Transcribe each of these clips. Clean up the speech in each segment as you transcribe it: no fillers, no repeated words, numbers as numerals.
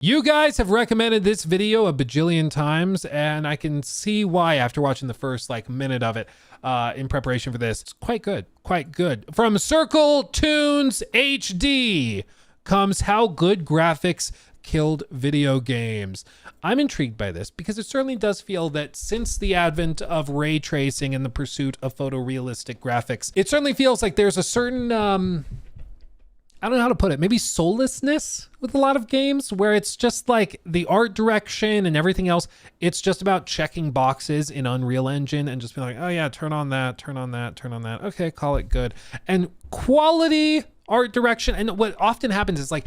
You guys have recommended this video a bajillion times, and I can see why after watching the first minute of it in preparation for this. It's quite good, quite good. From CircleToonsHD comes How Good Graphics Killed Video Games. I'm intrigued by this because it certainly does feel that since the advent of ray tracing and the pursuit of photorealistic graphics, it certainly feels like there's a certain, I don't know how to put it, maybe soullessness with a lot of games where it's just like the art direction and everything else. It's just about checking boxes in Unreal Engine and just being like, oh yeah, turn on that, turn on that, turn on that. Okay, call it good. And quality art direction. And what often happens is like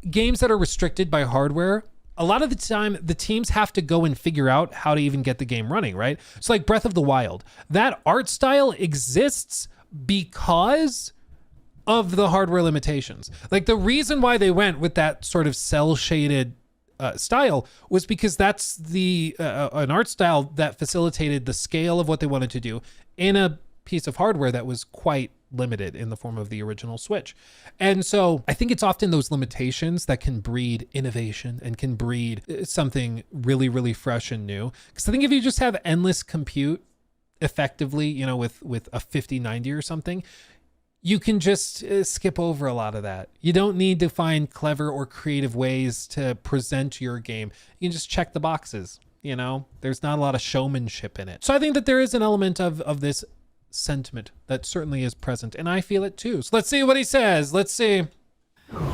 games that are restricted by hardware, a lot of the time the teams have to go and figure out how to even get the game running, right? So like Breath of the Wild, that art style exists because of the hardware limitations. Like the reason why they went with that sort of cell shaded style was because that's the an art style that facilitated the scale of what they wanted to do in a piece of hardware that was quite limited in the form of the original Switch. And so I think it's often those limitations that can breed innovation and can breed something really, really fresh and new. Because I think if you just have endless compute effectively, you know, with a 5090 or something, you can just skip over a lot of that. You don't need to find clever or creative ways to present your game. You can just check the boxes, you know? There's not a lot of showmanship in it. So I think that there is an element of this sentiment that certainly is present, and I feel it too. So let's see what he says. Let's see.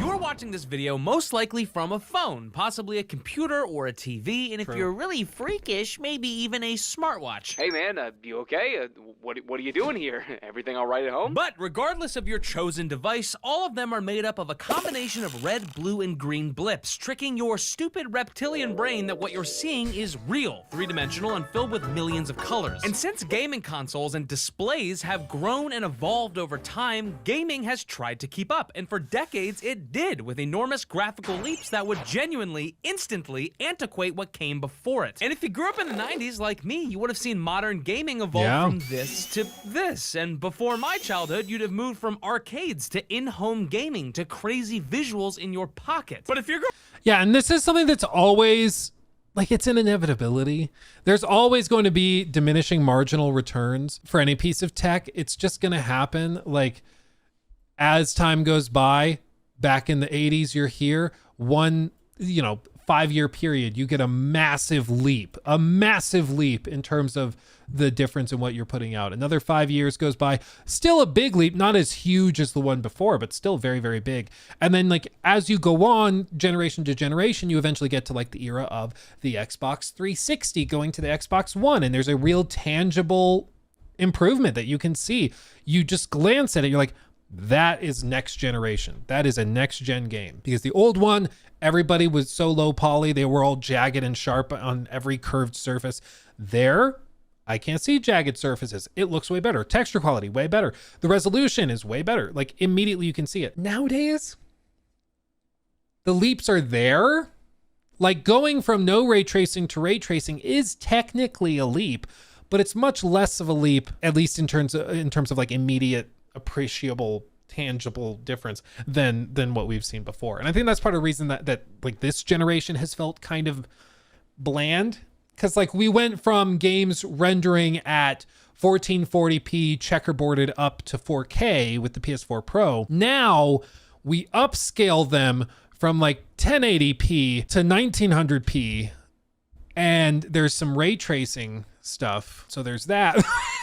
You're watching this video most likely from a phone, possibly a computer or a TV, and if you're really freakish, maybe even a smartwatch. Hey man, you okay? What are you doing here? Everything all right at home? But regardless of your chosen device, all of them are made up of a combination of red, blue, and green blips, tricking your stupid reptilian brain that what you're seeing is real, three-dimensional, and filled with millions of colors. And since gaming consoles and displays have grown and evolved over time, gaming has tried to keep up, and for decades it did, with enormous graphical leaps that would genuinely, instantly antiquate what came before it. And if you grew up in the 90s like me, you would have seen modern gaming evolve from this to this. And before my childhood, you'd have moved from arcades to in-home gaming to crazy visuals in your pocket. But if you're Yeah, and this is something that's always, like, it's an inevitability. There's always going to be diminishing marginal returns for any piece of tech. It's just going to happen. Like, as time goes by, back in the 80s, you're here, 5-year period, you get a massive leap in terms of the difference in what you're putting out. Another 5 years goes by, still a big leap, not as huge as the one before, but still very, very big. And then like, as you go on generation to generation, you eventually get to like the era of the Xbox 360 going to the Xbox One. And there's a real tangible improvement that you can see. You just glance at it, you're like, that is next generation. That is a next gen game, because the old one, everybody was so low poly. They were all jagged and sharp on every curved surface. There, I can't see jagged surfaces. It looks way better. Texture quality, way better. The resolution is way better. Like immediately you can see it. Nowadays, the leaps are there. Like going from no ray tracing to ray tracing is technically a leap, but it's much less of a leap, at least in terms of like immediate appreciable tangible difference than what we've seen before. And I think that's part of the reason that like this generation has felt kind of bland, because like we went from games rendering at 1440p checkerboarded up to 4K with the PS4 Pro. Now we upscale them from like 1080p to 1900p, and there's some ray tracing stuff, so there's that.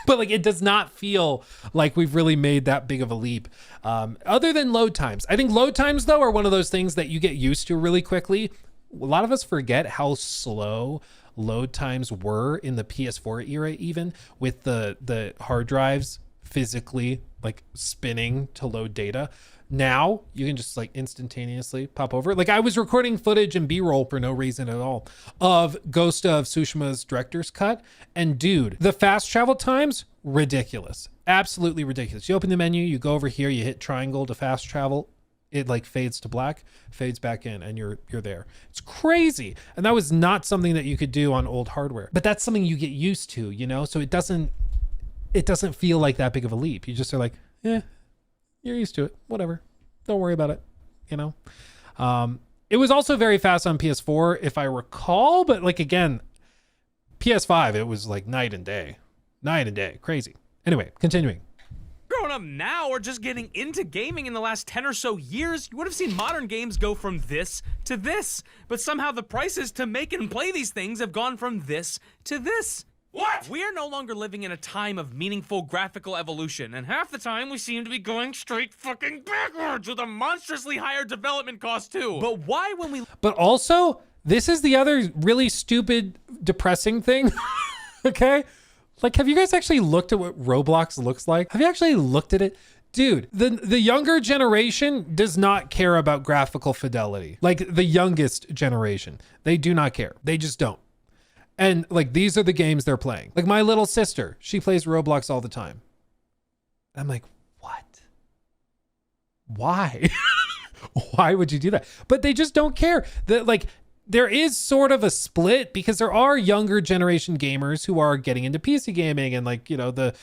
But like it does not feel like we've really made that big of a leap, other than load times. I think load times though are one of those things that you get used to really quickly. A lot of us forget how slow load times were in the PS4 era, even with the hard drives physically like spinning to load data. Now you can just like instantaneously pop over. Like I was recording footage and B-roll for no reason at all of Ghost of Tsushima's director's cut, and dude, the fast travel times, ridiculous, absolutely ridiculous. You open the menu, you go over here, you hit triangle to fast travel, it like fades to black, fades back in, and you're there. It's crazy. And that was not something that you could do on old hardware, but that's something you get used to, you know? So it doesn't feel like that big of a leap. You just are like, yeah, you're used to it, whatever, don't worry about it, you know? It was also very fast on PS4, if I recall, but like, again, PS5, it was like night and day, crazy. Anyway, continuing. Growing up now or just getting into gaming in the last 10 or so years, you would have seen modern games go from this to this. But somehow the prices to make and play these things have gone from this to this. What? We are no longer living in a time of meaningful graphical evolution, and half the time we seem to be going straight fucking backwards with a monstrously higher development cost too. But why when we... But also, this is the other really stupid, depressing thing, okay? Like, have you guys actually looked at what Roblox looks like? Have you actually looked at it? Dude, the younger generation does not care about graphical fidelity. Like, the youngest generation, they do not care. They just don't. And like, these are the games they're playing. Like my little sister, she plays Roblox all the time. I'm like, what? Why? Why would you do that? But they just don't care. Like, there is sort of a split because there are younger generation gamers who are getting into PC gaming, and like, you know, the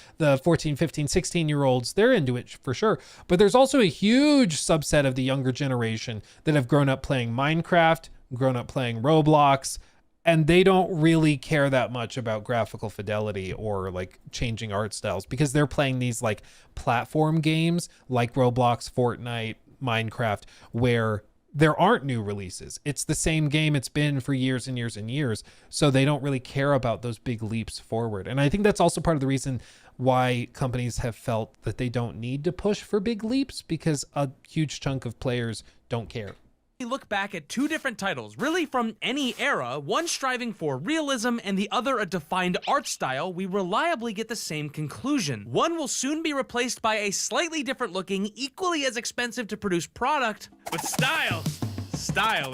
14, 15, 16-year-olds, they're into it for sure. But there's also a huge subset of the younger generation that have grown up playing Minecraft, grown up playing Roblox, and they don't really care that much about graphical fidelity or like changing art styles because they're playing these like platform games like Roblox, Fortnite, Minecraft, where there aren't new releases. It's the same game it's been for years and years and years. So they don't really care about those big leaps forward. And I think that's also part of the reason why companies have felt that they don't need to push for big leaps, because a huge chunk of players don't care. We look back at two different titles, really from any era, one striving for realism and the other a defined art style, we reliably get the same conclusion. One will soon be replaced by a slightly different looking, equally as expensive to produce product, but style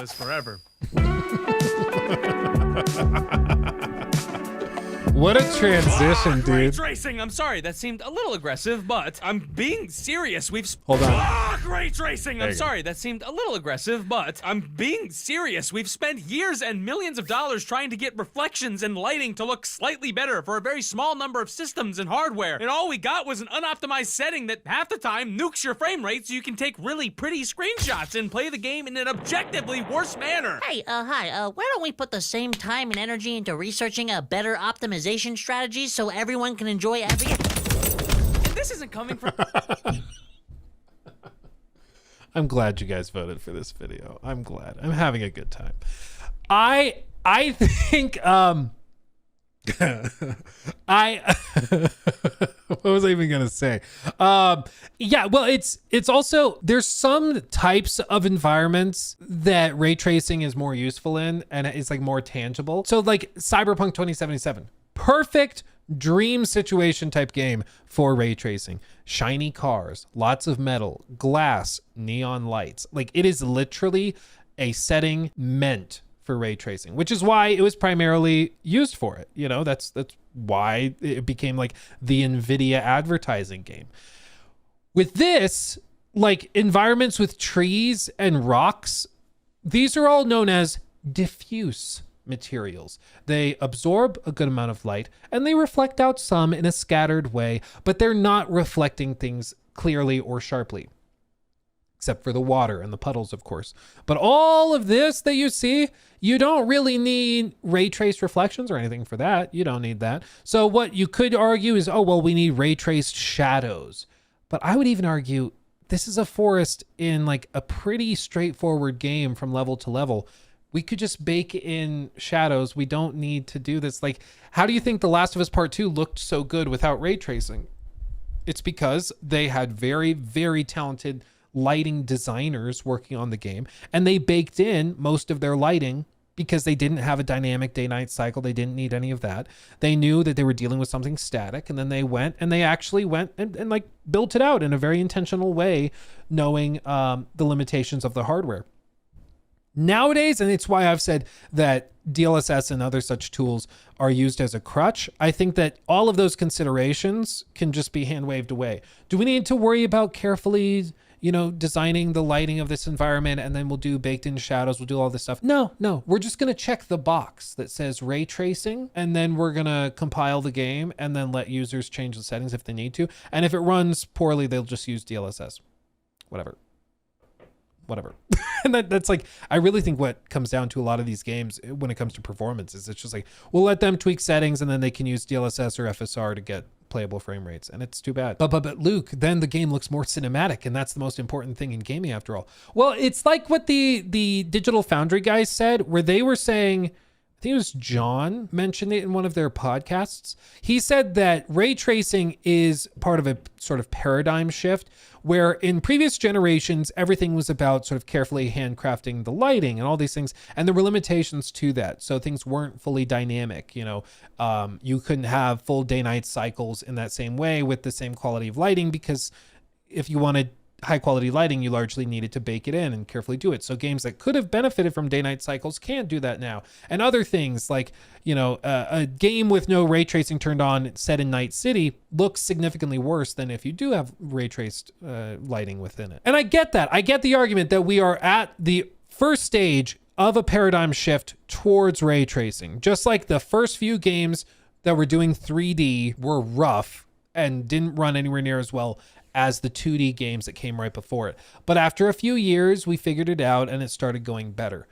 is forever. What a transition, Ray dude. tracing, I'm sorry, that seemed a little aggressive, but I'm being serious. Hold on. Ray tracing, I'm sorry, that seemed a little aggressive, but I'm being serious. We've spent years and millions of dollars trying to get reflections and lighting to look slightly better for a very small number of systems and hardware, and all we got was an unoptimized setting that half the time nukes your frame rate so you can take really pretty screenshots and play the game in an objectively worse manner. Hey, hi, why don't we put the same time and energy into researching a better optimization strategy so everyone can enjoy every... And this isn't coming from... I'm glad you guys voted for this video. I'm glad. I'm having a good time. I think what was I even gonna say? Yeah, well, it's also, there's some types of environments that ray tracing is more useful in, and it's like more tangible. So like Cyberpunk 2077, perfect dream situation type game for ray tracing. Shiny cars, lots of metal, glass, neon lights. Like, it is literally a setting meant for ray tracing, which is why it was primarily used for it. You know, that's why it became like the NVIDIA advertising game. With this, like environments with trees and rocks, these are all known as diffuse materials. They absorb a good amount of light and they reflect out some in a scattered way, but they're not reflecting things clearly or sharply, except for the water and the puddles, of course. But all of this that you see, you don't really need ray trace reflections or anything for that. You don't need that. So what you could argue is, oh, well, we need ray traced shadows. But I would even argue this is a forest in like a pretty straightforward game from level to level. We could just bake in shadows. We don't need to do this. Like, how do you think The Last of Us Part 2 looked so good without ray tracing? It's because they had very, very talented lighting designers working on the game, and they baked in most of their lighting because they didn't have a dynamic day-night cycle. They didn't need any of that. They knew that they were dealing with something static, and then they went and like built it out in a very intentional way, knowing the limitations of the hardware. Nowadays, and it's why I've said that DLSS and other such tools are used as a crutch, I think that all of those considerations can just be hand waved away. Do we need to worry about carefully, you know, designing the lighting of this environment, and then we'll do baked in shadows, we'll do all this stuff? No, we're just going to check the box that says ray tracing, and then we're going to compile the game and then let users change the settings if they need to. And if it runs poorly, they'll just use DLSS. Whatever. whatever. And that's like, I really think what comes down to a lot of these games when it comes to performance is it's just like, we'll let them tweak settings and then they can use DLSS or FSR to get playable frame rates. And it's too bad. But Luke, then the game looks more cinematic. And that's the most important thing in gaming after all. Well, it's like what the Digital Foundry guys said, where they were saying, I think it was John mentioned it in one of their podcasts. He said that ray tracing is part of a sort of paradigm shift where in previous generations, everything was about sort of carefully handcrafting the lighting and all these things. And there were limitations to that. So things weren't fully dynamic. You know, you couldn't have full day-night cycles in that same way with the same quality of lighting, because if you wanted high quality lighting, you largely needed to bake it in and carefully do it. So games that could have benefited from day-night cycles can't do that now. And other things like, you know, a game with no ray tracing turned on set in Night City looks significantly worse than if you do have ray traced lighting within it. And I get that. I get the argument that we are at the first stage of a paradigm shift towards ray tracing. Just like the first few games that were doing 3D were rough and didn't run anywhere near as well as the 2D games that came right before it. But after a few years, we figured it out and it started going better.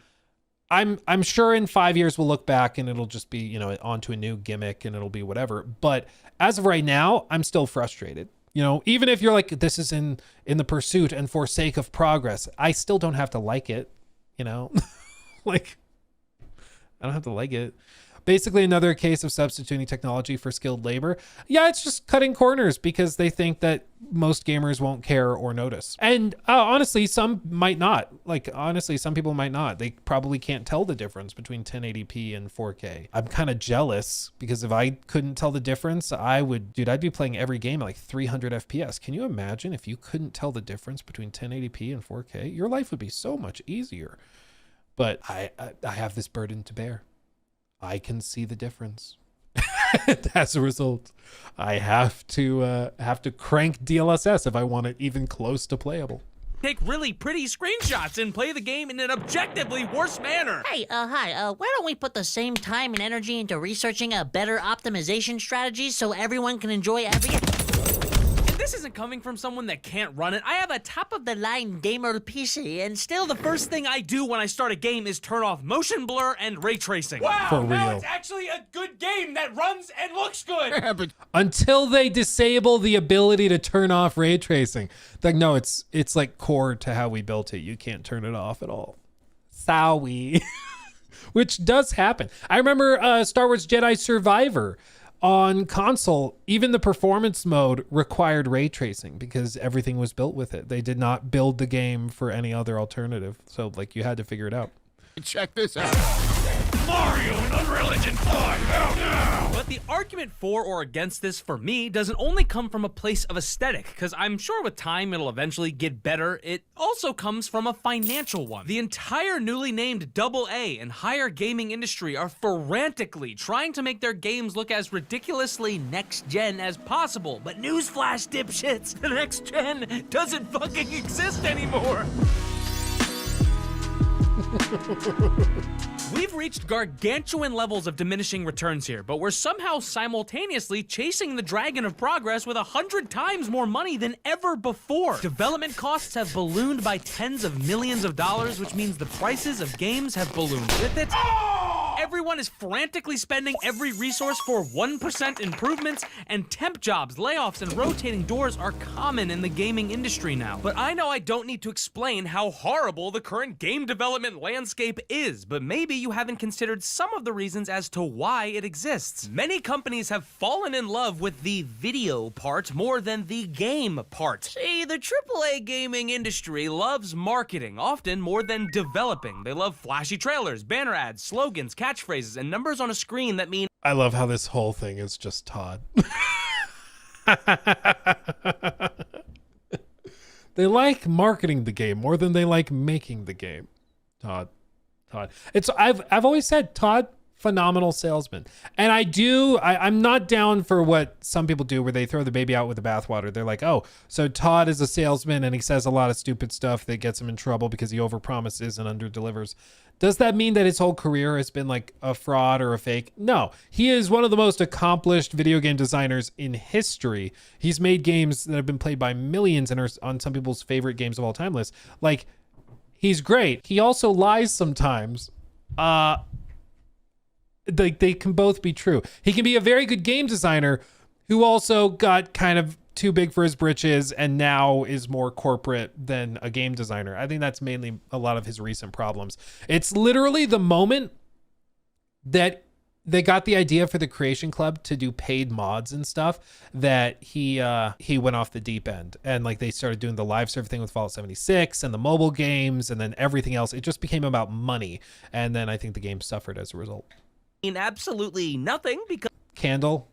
I'm sure in 5 years we'll look back and it'll just be, you know, onto a new gimmick and it'll be whatever. But as of right now, I'm still frustrated. You know, even if you're like, this is in the pursuit and for sake of progress, I still don't have to like it, you know? Like, I don't have to like it. Basically another case of substituting technology for skilled labor. Yeah, it's just cutting corners because they think that most gamers won't care or notice. And honestly, some might not. Like, honestly, some people might not. They probably can't tell the difference between 1080p and 4K. I'm kind of jealous because if I couldn't tell the difference, I'd be playing every game at like 300 FPS. Can you imagine if you couldn't tell the difference between 1080p and 4K? Your life would be so much easier. But I have this burden to bear. I can see the difference. As a result, I have to crank DLSS if I want it even close to playable. Take really pretty screenshots and play the game in an objectively worse manner. Hey, hi, why don't we put the same time and energy into researching a better optimization strategy so everyone can enjoy every... This isn't coming from someone that can't run it. I have a top-of-the-line gamer PC, and still the first thing I do when I start a game is turn off motion blur and ray tracing. Wow, For now real. it's actually a good game that runs and looks good. Until they disable the ability to turn off ray tracing. Like, no, it's like core to how we built it. You can't turn it off at all. Sorry. Which does happen. I remember Star Wars Jedi Survivor. On console, even the performance mode required ray tracing because everything was built with it. They did not build the game for any other alternative. So, like, you had to figure it out. Check this out. Mario and Unreal Engine 5 out now. But the argument for or against this for me doesn't only come from a place of aesthetic, because I'm sure with time it'll eventually get better. It also comes from a financial one. The entire newly named AA and higher gaming industry are frantically trying to make their games look as ridiculously next-gen as possible. But newsflash, dipshits, the next gen doesn't fucking exist anymore. We've reached gargantuan levels of diminishing returns here, but we're somehow simultaneously chasing the dragon of progress with 100 times more money than ever before. Development costs have ballooned by tens of millions of dollars, which means the prices of games have ballooned with it. Everyone is frantically spending every resource for 1% improvements, and temp jobs, layoffs, and rotating doors are common in the gaming industry now. But I know I don't need to explain how horrible the current game development landscape is, but maybe you haven't considered some of the reasons as to why it exists. Many companies have fallen in love with the video part more than the game part. See, the AAA gaming industry loves marketing, often more than developing. They love flashy trailers, banner ads, slogans, catchphrases, and numbers on a screen that mean I love how this whole thing is just Todd. They like marketing the game more than they like making the game. Todd. I've always said Todd, phenomenal salesman. And I'm not down for what some people do where they throw the baby out with the bathwater. They're like, oh, so Todd is a salesman and he says a lot of stupid stuff that gets him in trouble because he overpromises and underdelivers. Does that mean that his whole career has been like a fraud or a fake? No, he is one of the most accomplished video game designers in history. He's made games that have been played by millions and are on some people's favorite games of all time list. Like, he's great. He also lies sometimes. They can both be true. He can be a very good game designer who also got kind of too big for his britches and now is more corporate than a game designer. I think that's mainly a lot of his recent problems. It's literally the moment that they got the idea for the Creation Club to do paid mods and stuff that he went off the deep end, and like they started doing the live server thing with Fallout 76 and the mobile games and then everything else. It just became about money, and then I think the game suffered as a result. In absolutely nothing because Candle.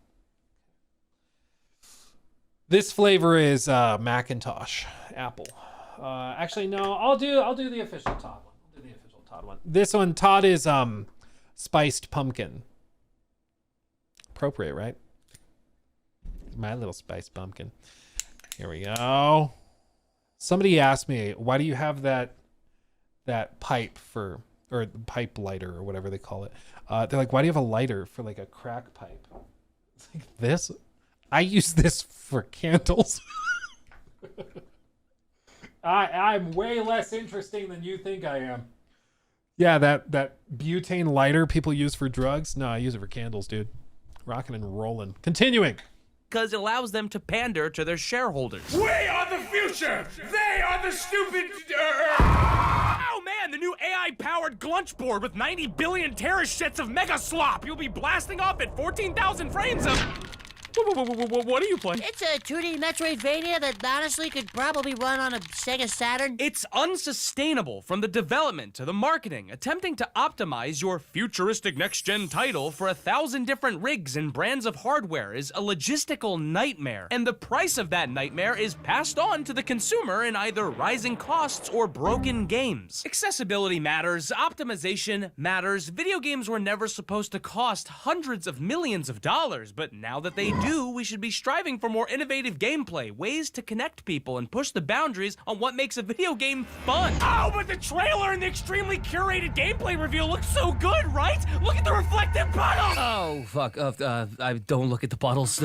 This flavor is Macintosh Apple. Actually, no, I'll do the official Todd one. I'll do the official Todd one. This one, Todd, is spiced pumpkin. Appropriate, right? My little spiced pumpkin. Here we go. Somebody asked me, why do you have that pipe for, or the pipe lighter or whatever they call it? They're like, why do you have a lighter for like a crack pipe? It's like, this? I use this for candles. I'm way less interesting than you think I am. Yeah, that butane lighter people use for drugs. No, I use it for candles, dude. Rocking and rolling. Continuing. because it allows them to pander to their shareholders. We are the future! They are the stupid... Oh man, the new AI-powered glunch board with 90 billion terashits of mega slop! You'll be blasting off at 14,000 frames of... What are you playing? It's a 2D Metroidvania that honestly could probably run on a Sega Saturn. It's unsustainable from the development to the marketing. Attempting to optimize your futuristic next-gen title for 1,000 different rigs and brands of hardware is a logistical nightmare. And the price of that nightmare is passed on to the consumer in either rising costs or broken games. Accessibility matters, optimization matters. Video games were never supposed to cost hundreds of millions of dollars, but now that they do, we should be striving for more innovative gameplay, ways to connect people and push the boundaries on what makes a video game fun. Oh, but the trailer and the extremely curated gameplay reveal look so good, right? Look at the reflective puddles! Oh, fuck. I don't look at the puddles.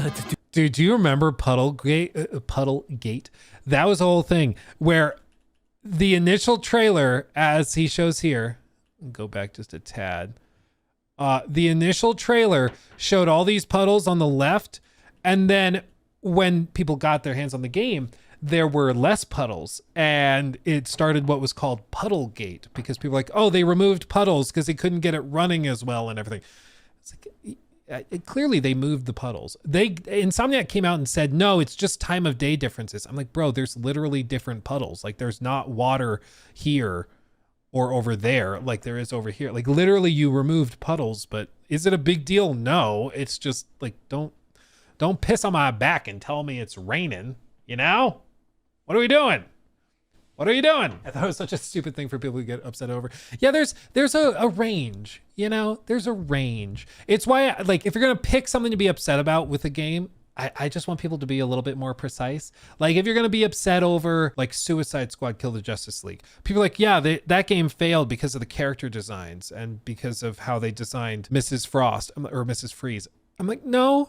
Dude, do you remember Puddlegate? That was the whole thing where the initial trailer, as he shows here, go back just a tad. The initial trailer showed all these puddles on the left, and then when people got their hands on the game, there were less puddles, and it started what was called Puddlegate because people were like, oh, they removed puddles because they couldn't get it running as well and everything. It's like, clearly they moved the puddles. Insomniac came out and said, no, it's just time of day differences. I'm like, bro, there's literally different puddles. Like, there's not water here or over there like there is over here. Like, literally you removed puddles, but is it a big deal? No, it's just like, don't piss on my back and tell me it's raining, you know? What are we doing? What are you doing? I thought it was such a stupid thing for people to get upset over. Yeah, there's a range, you know? There's a range. It's why, like, if you're gonna pick something to be upset about with a game, I just want people to be a little bit more precise. Like, if you're going to be upset over, like, Suicide Squad Kill the Justice League, people are like, yeah, that game failed because of the character designs and because of how they designed Mrs. Frost or Mrs. Freeze. I'm like, no,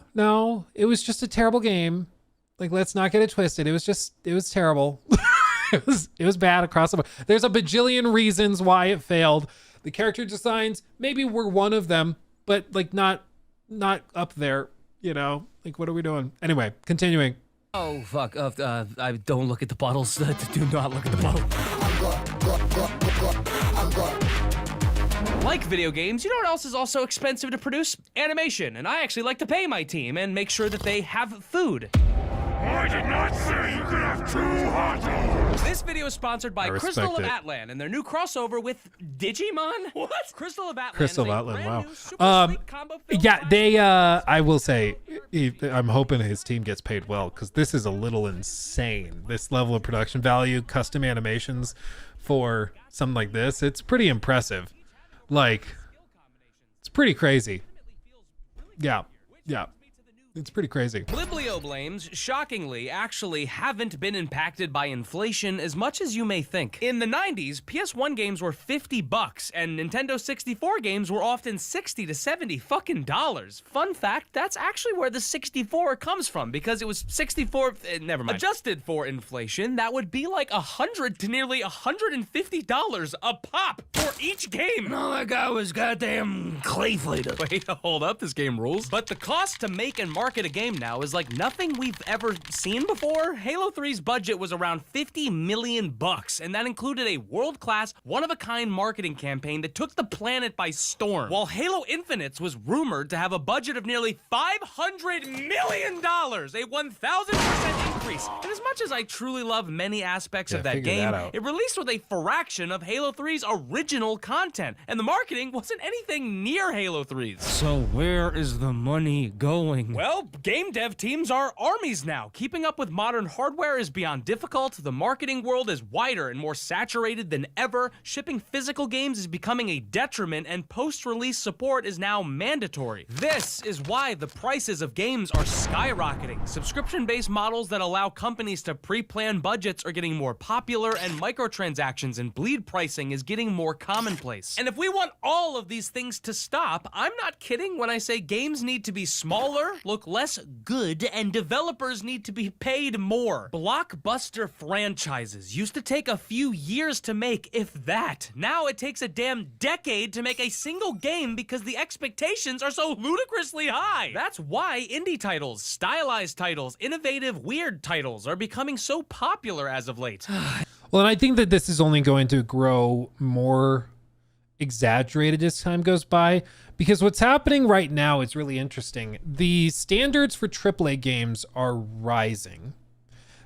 it was just a terrible game. Like, let's not get it twisted. It was terrible. It was bad across the board. There's a bajillion reasons why it failed. The character designs maybe were one of them, but, like, not up there, you know? Like, what are we doing? Anyway, continuing. Oh, fuck. I don't look at the bottles. Do not look at the bottle. Like video games, you know what else is also expensive to produce? Animation. And I actually like to pay my team and make sure that they have food. I did not say you could have 2 hot dogs! This video is sponsored by Crystal of it. Atlan and their new crossover with Digimon? What? Crystal of Atlan. Crystal is a of Atlan, brand wow. new super sleek combo filled Yeah, with they, I will say, I'm hoping his team gets paid well because this is a little insane. This level of production value, custom animations for something like this, it's pretty impressive. Like, it's pretty crazy. Yeah. It's pretty crazy. Biblioblames, shockingly, actually haven't been impacted by inflation as much as you may think. In the 90s, PS1 games were $50, and Nintendo 64 games were often $60 to $70 fucking dollars. Fun fact, that's actually where the 64 comes from, because it was 64, never mind. Adjusted for inflation, that would be like $100 to nearly $150 a pop for each game. All I got was goddamn clay fighter. Wait, hold up, this game rules. But the cost to make and market a game now is like nothing we've ever seen before. Halo 3's budget was around $50 million, and that included a world-class, one-of-a-kind marketing campaign that took the planet by storm. While Halo Infinite's was rumored to have a budget of nearly $500 million, a 1,000% increase. And as much as I truly love many aspects of that figure game, that out. it released with a fraction of Halo 3's original content, and the marketing wasn't anything near Halo 3's. So where is the money going? Well, game dev teams are armies now. Keeping up with modern hardware is beyond difficult. The marketing world is wider and more saturated than ever. Shipping physical games is becoming a detriment, and post-release support is now mandatory. This is why the prices of games are skyrocketing. Subscription-based models that allow companies to pre-plan budgets are getting more popular, and microtransactions and bleed pricing is getting more commonplace. And if we want all of these things to stop, I'm not kidding when I say games need to be smaller, look less good, and developers need to be paid more. Blockbuster franchises used to take a few years to make, if that. Now it takes a damn decade to make a single game because the expectations are so ludicrously high. That's why indie titles, stylized titles, innovative, weird titles are becoming so popular as of late. Well, and I think that this is only going to grow more exaggerated as time goes by, because what's happening right now is really interesting. The standards for AAA games are rising.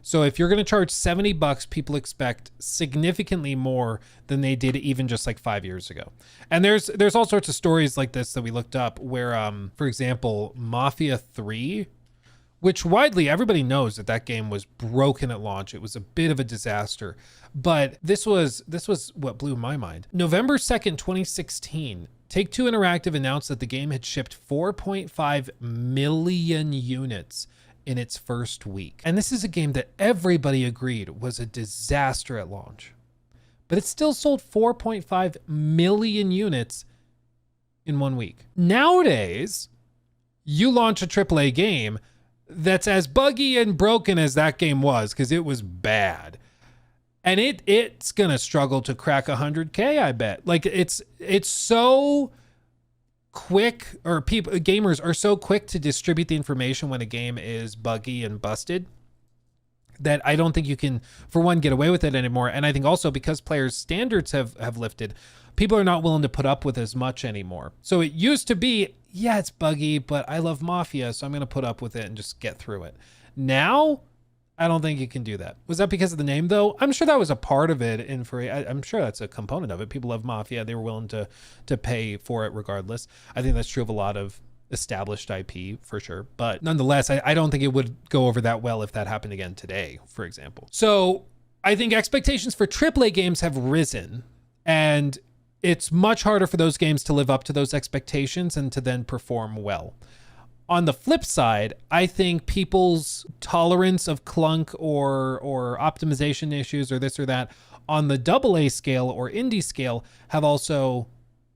So if you're going to charge $70, people expect significantly more than they did even just like 5 years ago. And there's all sorts of stories like this that we looked up where, for example, Mafia 3, which widely everybody knows that game was broken at launch. It was a bit of a disaster, but this was what blew my mind. November 2nd, 2016, Take-Two Interactive announced that the game had shipped 4.5 million units in its first week. And this is a game that everybody agreed was a disaster at launch, but it still sold 4.5 million units in 1 week. Nowadays, you launch a AAA game that's as buggy and broken as that game was, because it was bad, and it's gonna struggle to crack 100K, I bet. Like it's so quick, or gamers are so quick to distribute the information when a game is buggy and busted, that I don't think you can, for one, get away with it anymore. And I think also because players' standards have lifted, people are not willing to put up with as much anymore. So it used to be, yeah, it's buggy, but I love Mafia, so I'm going to put up with it and just get through it. Now, I don't think you can do that. Was that because of the name, though? I'm sure that was a part of it. And I'm sure that's a component of it. People love Mafia. They were willing to pay for it regardless. I think that's true of a lot of established IP for sure. But nonetheless, I don't think it would go over that well if that happened again today, for example. So I think expectations for AAA games have risen, and it's much harder for those games to live up to those expectations and to then perform well. On the flip side, I think people's tolerance of clunk or optimization issues or this or that on the AA scale or indie scale have also,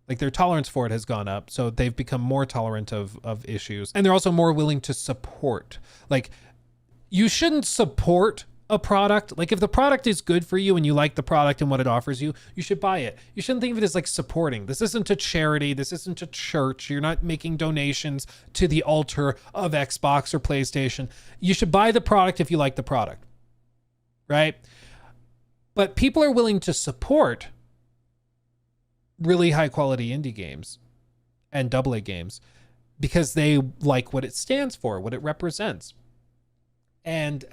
like, their tolerance for it has gone up. So they've become more tolerant of issues, and they're also more willing to support. Like, you shouldn't support a product. Like, if the product is good for you and you like the product and what it offers you, you should buy it. You shouldn't think of it as like supporting. This isn't a charity. This isn't a church. You're not making donations to the altar of Xbox or PlayStation. You should buy the product if you like the product, right? But people are willing to support really high quality indie games and AA games because they like what it stands for, what it represents. And,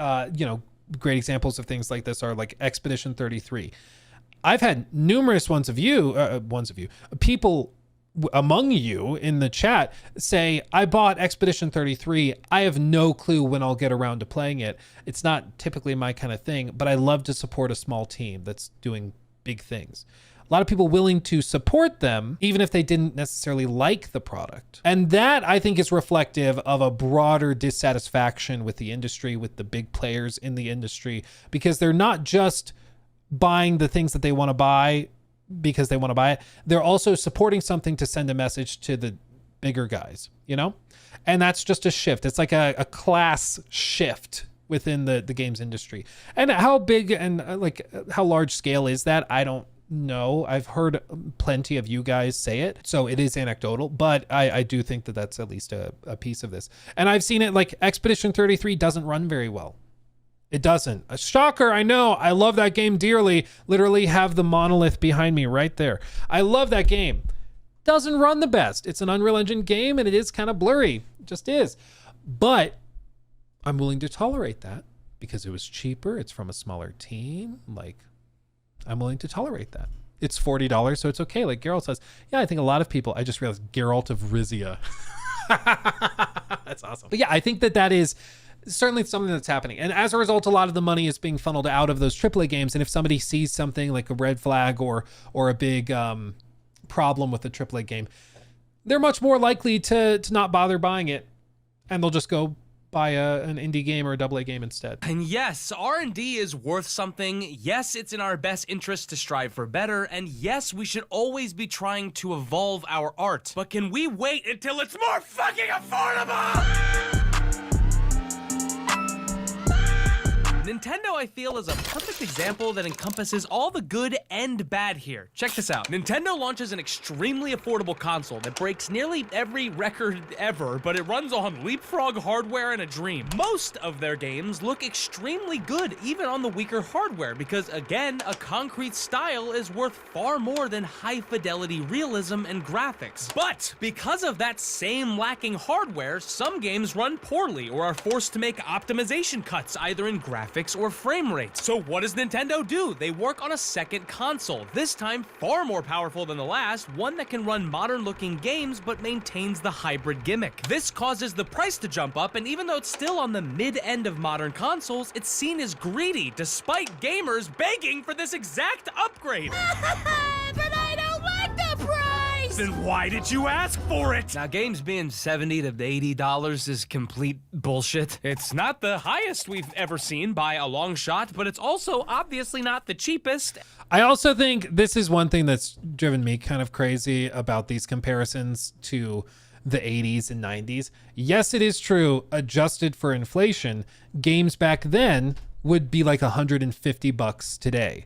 great examples of things like this are like Expedition 33. I've had numerous people among you in the chat say, I bought Expedition 33. I have no clue when I'll get around to playing it. It's not typically my kind of thing, but I love to support a small team that's doing big things. A lot of people willing to support them, even if they didn't necessarily like the product. And that, I think, is reflective of a broader dissatisfaction with the industry, with the big players in the industry, because they're not just buying the things that they want to buy because they want to buy it. They're also supporting something to send a message to the bigger guys, you know? And that's just a shift. It's like a class shift within the games industry. And how big and how large scale is that? I don't know. I've heard plenty of you guys say it, so it is anecdotal, but I do think that that's at least a piece of this. And I've seen it, like Expedition 33 doesn't run very well. It doesn't. A shocker, I know. I love that game dearly. Literally have the monolith behind me right there. I love that game. Doesn't run the best. It's an Unreal Engine game and it is kind of blurry. It just is. But I'm willing to tolerate that because it was cheaper. It's from a smaller team. Like, I'm willing to tolerate that. It's $40, so it's okay. Like Geralt says, yeah, I think a lot of people, I just realized Geralt of Rivia. That's awesome. But yeah, I think that is certainly something that's happening. And as a result, a lot of the money is being funneled out of those AAA games. And if somebody sees something like a red flag or a big problem with a AAA game, they're much more likely to not bother buying it. And they'll just go buy an indie game or a AA game instead. And yes, R&D is worth something. Yes, it's in our best interest to strive for better. And yes, we should always be trying to evolve our art. But can we wait until it's more fucking affordable? Nintendo, I feel, is a perfect example that encompasses all the good and bad here. Check this out. Nintendo launches an extremely affordable console that breaks nearly every record ever, but it runs on leapfrog hardware and a dream. Most of their games look extremely good, even on the weaker hardware, because again, a concrete style is worth far more than high-fidelity realism and graphics. But because of that same lacking hardware, some games run poorly or are forced to make optimization cuts, either in graphics or frame rates. So what does Nintendo do? They work on a second console, this time far more powerful than the last, one that can run modern-looking games but maintains the hybrid gimmick. This causes the price to jump up, and even though it's still on the mid-end of modern consoles, it's seen as greedy, despite gamers begging for this exact upgrade. But I don't like the price! Then why did you ask for it? Now, games being $70 to $80 is complete bullshit. It's not the highest we've ever seen by a long shot, but it's also obviously not the cheapest. I also think this is one thing that's driven me kind of crazy about these comparisons to the 80s and 90s. Yes, it is true, adjusted for inflation, games back then would be like $150 today.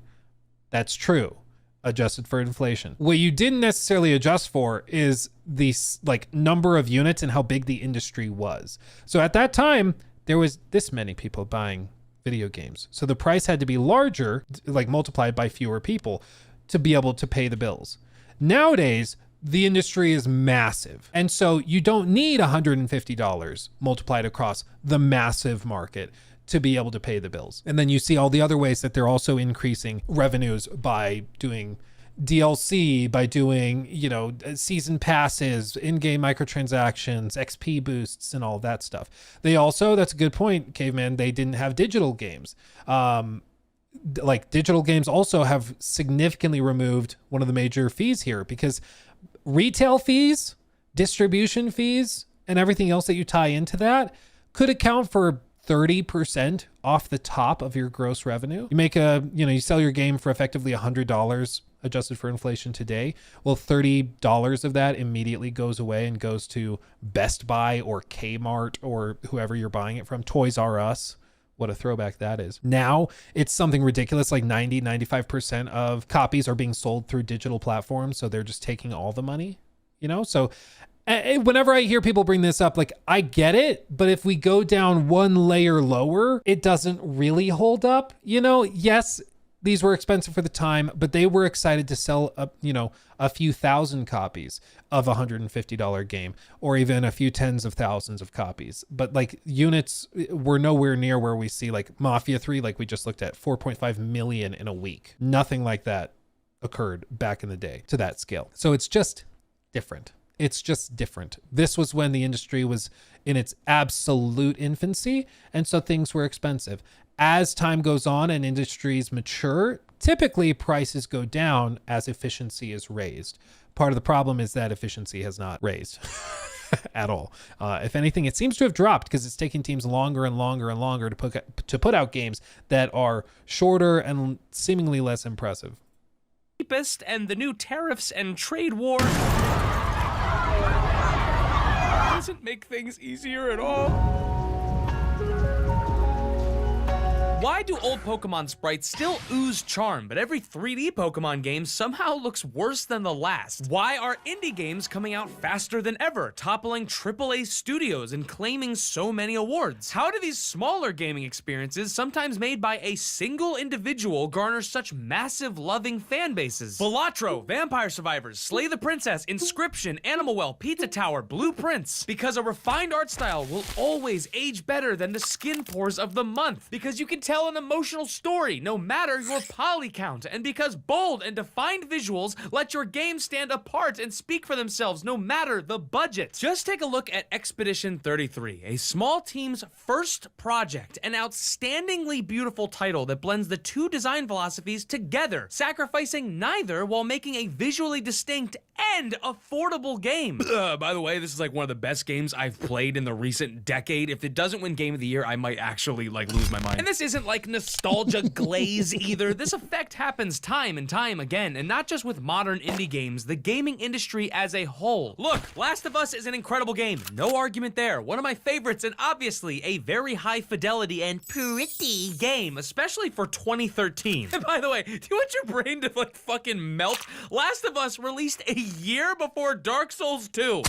That's true, adjusted for inflation. What you didn't necessarily adjust for is the number of units and how big the industry was. So at that time, there was this many people buying video games. So the price had to be larger, like multiplied by fewer people, to be able to pay the bills. Nowadays, the industry is massive. And so you don't need $150 multiplied across the massive market to be able to pay the bills. And then you see all the other ways that they're also increasing revenues by doing DLC, by doing, season passes, in-game microtransactions, XP boosts, and all that stuff. They also, that's a good point, Caveman, they didn't have digital games. Digital games also have significantly removed one of the major fees here, because retail fees, distribution fees, and everything else that you tie into that could account for 30% off the top of your gross revenue. You make you sell your game for effectively $100 adjusted for inflation today. Well, $30 of that immediately goes away and goes to Best Buy or Kmart or whoever you're buying it from, Toys R Us. What a throwback that is. Now it's something ridiculous, like 95% of copies are being sold through digital platforms. So they're just taking all the money, So whenever I hear people bring this up, I get it, but if we go down one layer lower, it doesn't really hold up. Yes, these were expensive for the time, but they were excited to sell a few thousand copies of a $150 game, or even a few tens of thousands of copies. But units were nowhere near where we see Mafia 3, we just looked at, 4.5 million in a week. Nothing like that occurred back in the day to that scale. So it's just different. It's just different. This was when the industry was in its absolute infancy, and so things were expensive. as time goes on and industries mature, typically prices go down as efficiency is raised. Part of the problem is that efficiency has not raised at all. If anything, it seems to have dropped because it's taking teams longer and longer and longer to put out games that are shorter and seemingly less impressive. Cheapest, and the new tariffs and trade war doesn't make things easier at all. Why do old Pokemon sprites still ooze charm, but every 3D Pokemon game somehow looks worse than the last? Why are indie games coming out faster than ever, toppling AAA studios and claiming so many awards? How do these smaller gaming experiences, sometimes made by a single individual, garner such massive loving fan bases? Balatro, Vampire Survivors, Slay the Princess, Inscription, Animal Well, Pizza Tower, Blueprints. Because a refined art style will always age better than the skin pores of the month. Because you can tell an emotional story, no matter your poly count, and because bold and defined visuals let your game stand apart and speak for themselves, no matter the budget. Just take a look at Expedition 33, a small team's first project, an outstandingly beautiful title that blends the two design philosophies together, sacrificing neither while making a visually distinct and affordable game. By the way, this is like one of the best games I've played in the recent decade. If it doesn't win Game of the Year, I might actually like lose my mind. And this isn't like nostalgia glaze either. This effect happens time and time again, and not just with modern indie games, the gaming industry as a whole. Look, Last of Us is an incredible game. No argument there. One of my favorites, and obviously a very high fidelity and pretty game, especially for 2013. And by the way, do you want your brain to like fucking melt? Last of Us released a year before Dark Souls 2.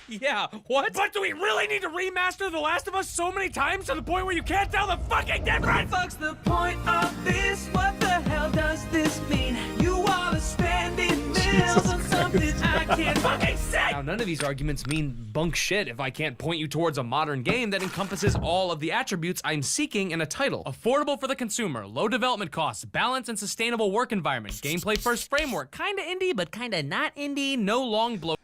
Yeah, what? But do we really need to remaster The Last of Us so many times to the point where you can't tell the fucking difference? What the fuck's the point of this? What the hell does this mean? You all are spending millions on something I can't fucking say! Now, none of these arguments mean bunk shit if I can't point you towards a modern game that encompasses all of the attributes I'm seeking in a title. Affordable for the consumer, low development costs, balanced and sustainable work environment, gameplay first framework, kinda indie but kinda not indie, no long blow.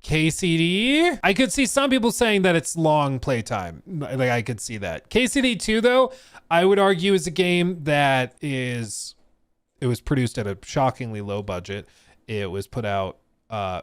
KCD, I could see some people saying that it's long playtime. Like, I could see that. KCD 2, though, I would argue is a game that it was produced at a shockingly low budget. It was put out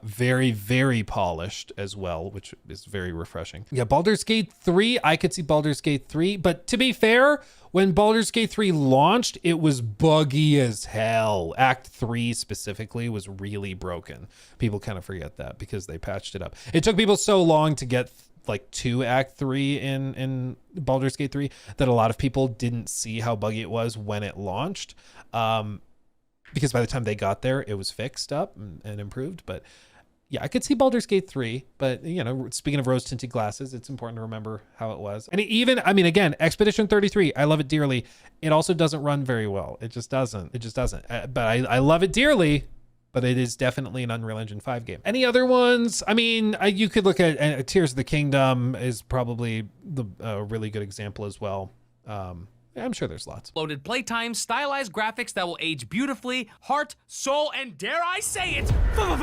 very, very polished as well, which is very refreshing. Yeah, Baldur's Gate 3, I could see Baldur's Gate 3, but to be fair, when Baldur's Gate 3 launched, it was buggy as hell. Act 3 specifically was really broken. People kind of forget that because they patched it up. It took people so long to get like to Act 3 in Baldur's Gate 3 that a lot of people didn't see how buggy it was when it launched. Because by the time they got there, it was fixed up and improved. But yeah, I could see Baldur's Gate 3. But, you know, speaking of rose-tinted glasses, it's important to remember how it was. And even, I mean, again, Expedition 33, I love it dearly. It also doesn't run very well. It just doesn't. It just doesn't. But I love it dearly. But it is definitely an Unreal Engine 5 game. Any other ones? I mean, you could look at Tears of the Kingdom is probably a really good example as well. Yeah, I'm sure there's lots. Loaded playtime, stylized graphics that will age beautifully, heart, soul, and dare I say it, fun?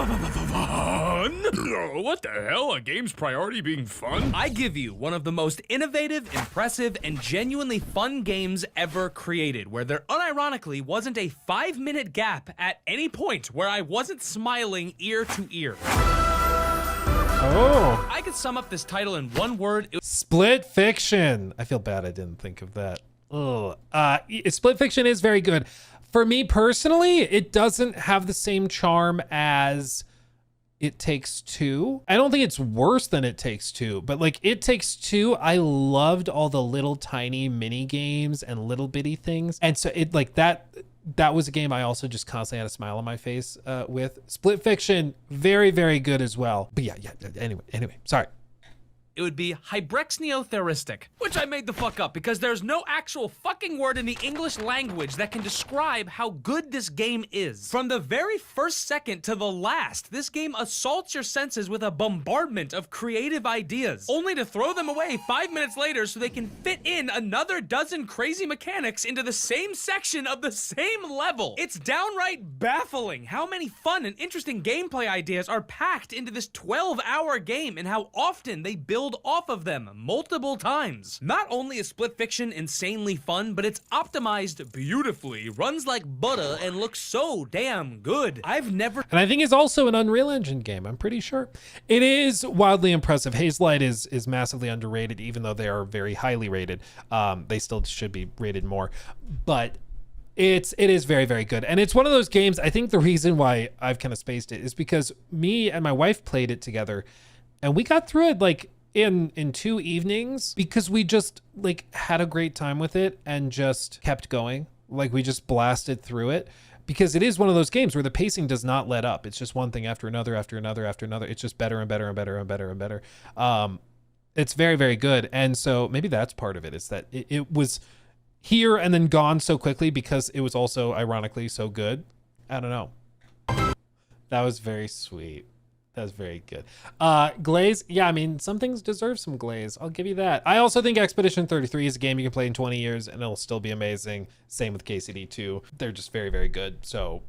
What the hell? A game's priority being fun? I give you one of the most innovative, impressive, and genuinely fun games ever created, where there unironically wasn't a 5-minute gap at any point where I wasn't smiling ear to ear. Oh. I could sum up this title in one word. Split Fiction. I feel bad I didn't think of that. Ugh. Split Fiction is very good. For me personally, it doesn't have the same charm as It Takes Two. I don't think it's worse than It Takes Two, but like It Takes Two, I loved all the little tiny mini games and little bitty things. And so it like that was a game I also just constantly had a smile on my face with. Split Fiction, very, very good as well. But yeah. Anyway, sorry. It would be hybrexneotheristic, which I made the fuck up because there's no actual fucking word in the English language that can describe how good this game is. From the very first second to the last, this game assaults your senses with a bombardment of creative ideas, only to throw them away 5 minutes later so they can fit in another dozen crazy mechanics into the same section of the same level. It's downright baffling how many fun and interesting gameplay ideas are packed into this 12-hour game and how often they build rolled off of them multiple times. Not only is Split Fiction insanely fun, but it's optimized beautifully, runs like butter, and looks so damn good. I've never... And I think it's also an Unreal Engine game, I'm pretty sure. It is wildly impressive. Hazelight is massively underrated, even though they are very highly rated. They still should be rated more. But it is very, very good. And it's one of those games, I think the reason why I've kind of spaced it is because me and my wife played it together, and we got through it like in 2 evenings because we just like had a great time with it and just kept going. Like we just blasted through it because it is one of those games where the pacing does not let up. It's just one thing after another, after another, after another. It's just better and better and better and better and better. It's very, very good. And so maybe that's part of it, is that it was here and then gone so quickly because it was also ironically so good. I don't know. That was very sweet. That's very good. Glaze. Yeah, I mean, some things deserve some glaze. I'll give you that. I also think Expedition 33 is a game you can play in 20 years and it'll still be amazing. Same with KCD 2. They're just very, very good. So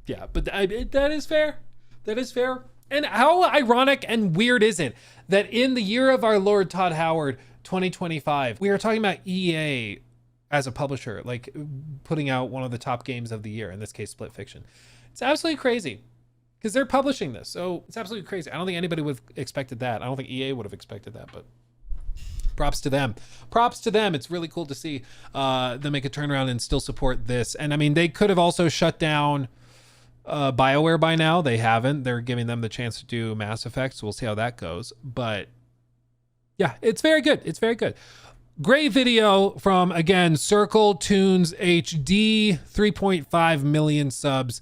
yeah, but that is fair. That is fair. And how ironic and weird is it that in the year of our Lord Todd Howard, 2025, we are talking about EA as a publisher, like putting out one of the top games of the year, in this case, Split Fiction. It's absolutely crazy because they're publishing this. So it's absolutely crazy. I don't think anybody would have expected that. I don't think EA would have expected that, but props to them. Props to them. It's really cool to see them make a turnaround and still support this. And I mean, they could have also shut down BioWare by now. They haven't. They're giving them the chance to do Mass Effect, so we'll see how that goes. But yeah, it's very good. It's very good. Great video from, again, CircleToonsHD, 3.5 million subs.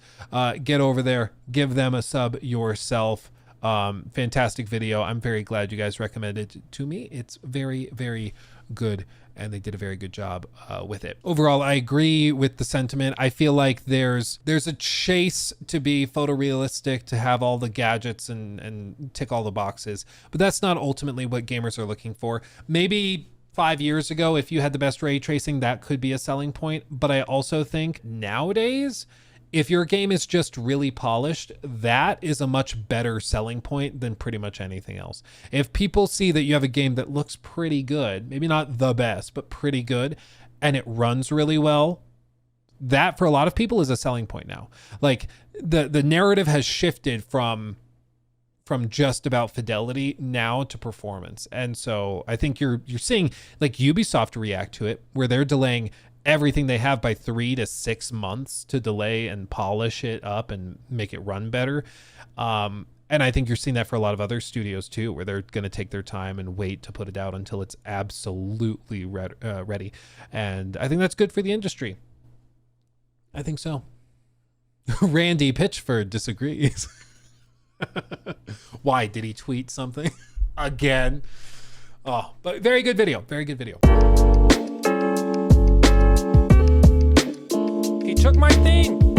Get over there, give them a sub yourself. Fantastic video. I'm very glad you guys recommended it to me. It's very, very good, and they did a very good job with it. Overall, I agree with the sentiment. I feel like there's a chase to be photorealistic, to have all the gadgets and tick all the boxes, but that's not ultimately what gamers are looking for. Maybe 5 years ago, if you had the best ray tracing, that could be a selling point. But I also think nowadays, if your game is just really polished, that is a much better selling point than pretty much anything else. If people see that you have a game that looks pretty good, maybe not the best, but pretty good, and it runs really well, that for a lot of people is a selling point now. Like the narrative has shifted from just about fidelity now to performance. And so I think you're seeing like Ubisoft react to it, where they're delaying everything they have by 3 to 6 months to delay and polish it up and make it run better. And I think you're seeing that for a lot of other studios too, where they're going to take their time and wait to put it out until it's absolutely ready. And I think that's good for the industry. I think so. Randy Pitchford disagrees. Why did he tweet something again? Oh, but very good video. Very good video. He took my thing.